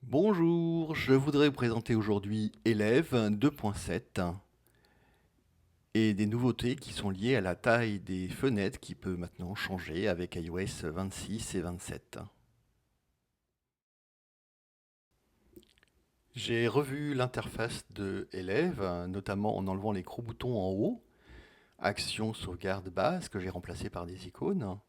Bonjour, je voudrais vous présenter aujourd'hui Élève 2.7 et des nouveautés qui sont liées à la taille des fenêtres qui peut maintenant changer avec iOS 26 et 27. J'ai revu l'interface de Élève, notamment en enlevant les gros boutons en haut, Action, sauvegarde, base, que j'ai remplacé par des icônes.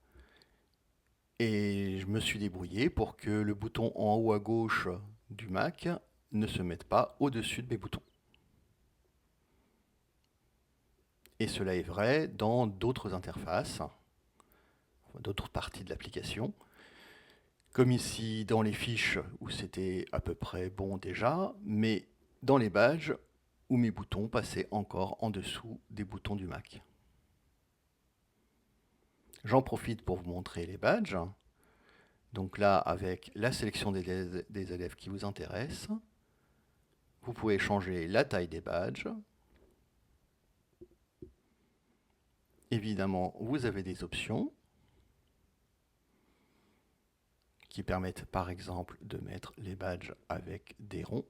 Et je me suis débrouillé pour que le bouton en haut à gauche du Mac ne se mette pas au-dessus de mes boutons. Et cela est vrai dans d'autres interfaces, d'autres parties de l'application. Comme ici dans les fiches où c'était à peu près bon déjà, mais dans les badges où mes boutons passaient encore en dessous des boutons du Mac. J'en profite pour vous montrer les badges. Donc là, avec la sélection des élèves qui vous intéressent, vous pouvez changer la taille des badges. Évidemment, vous avez des options qui permettent par exemple de mettre les badges avec des ronds,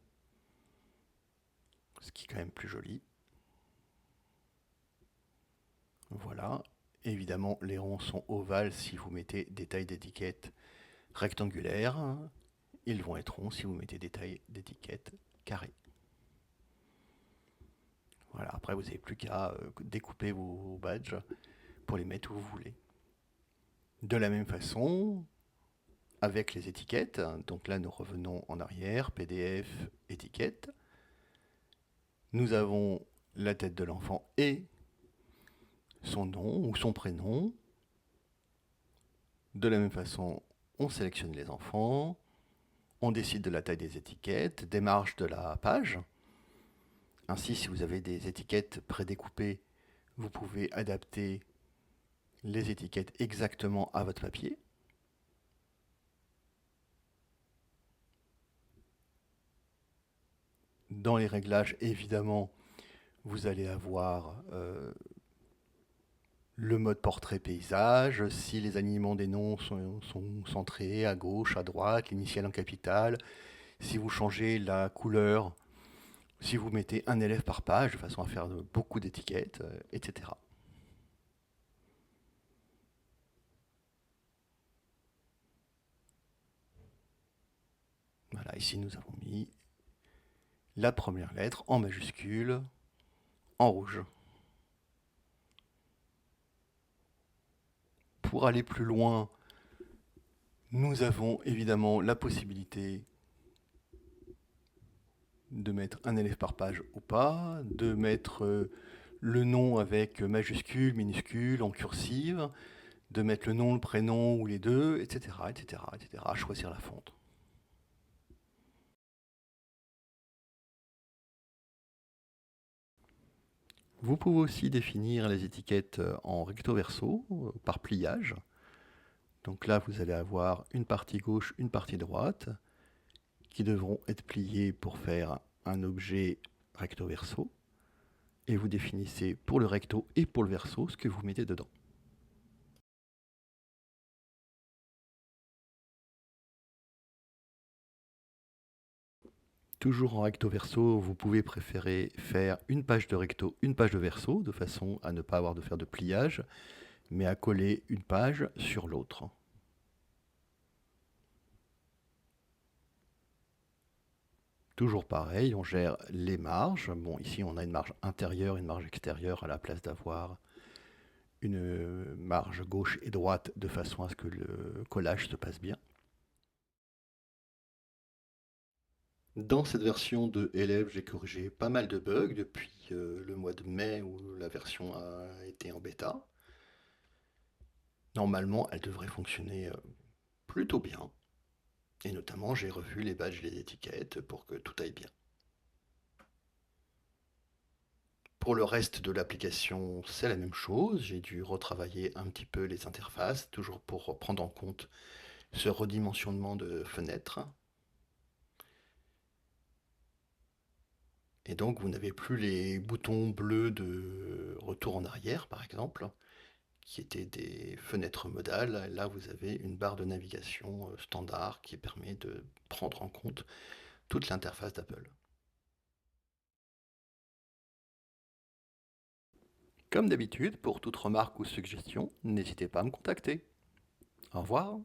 ce qui est quand même plus joli. Voilà. Évidemment, les ronds sont ovales si vous mettez des tailles d'étiquettes rectangulaires. Ils vont être ronds si vous mettez des tailles d'étiquettes carrées. Voilà, après vous n'avez plus qu'à découper vos badges pour les mettre où vous voulez. De la même façon, avec les étiquettes, donc là nous revenons en arrière, PDF, étiquette, nous avons la tête de l'enfant et son nom ou son prénom. De la même façon, on sélectionne les enfants, on décide de la taille des étiquettes, des marges de la page. Ainsi, si vous avez des étiquettes prédécoupées, vous pouvez adapter les étiquettes exactement à votre papier. Dans les réglages, évidemment, vous allez avoir le mode portrait paysage, si les alignements des noms sont centrés à gauche, à droite, l'initiale en capitale, si vous changez la couleur, si vous mettez un élève par page, de façon à faire beaucoup d'étiquettes, etc. Voilà, ici nous avons mis la première lettre en majuscule, en rouge. Pour aller plus loin, nous avons évidemment la possibilité de mettre un élève par page ou pas, de mettre le nom avec majuscule, minuscule, en cursive, de mettre le nom, le prénom ou les deux, etc., etc., etc., à choisir la fonte. Vous pouvez aussi définir les étiquettes en recto verso, par pliage. Donc là, vous allez avoir une partie gauche, une partie droite, qui devront être pliées pour faire un objet recto verso. Et vous définissez pour le recto et pour le verso ce que vous mettez dedans. Toujours en recto verso, vous pouvez préférer faire une page de recto, une page de verso, de façon à ne pas avoir de faire de pliage, mais à coller une page sur l'autre. Toujours pareil, on gère les marges. Bon, ici on a une marge intérieure, une marge extérieure à la place d'avoir une marge gauche et droite de façon à ce que le collage se passe bien. Dans cette version de Élève, j'ai corrigé pas mal de bugs depuis le mois de mai où la version a été en bêta. Normalement, elle devrait fonctionner plutôt bien. Et notamment, j'ai revu les badges et les étiquettes pour que tout aille bien. Pour le reste de l'application, c'est la même chose. J'ai dû retravailler un petit peu les interfaces, toujours pour prendre en compte ce redimensionnement de fenêtres. Et donc, vous n'avez plus les boutons bleus de retour en arrière, par exemple, qui étaient des fenêtres modales. Là, vous avez une barre de navigation standard qui permet de prendre en compte toute l'interface d'Apple. Comme d'habitude, pour toute remarque ou suggestion, n'hésitez pas à me contacter. Au revoir.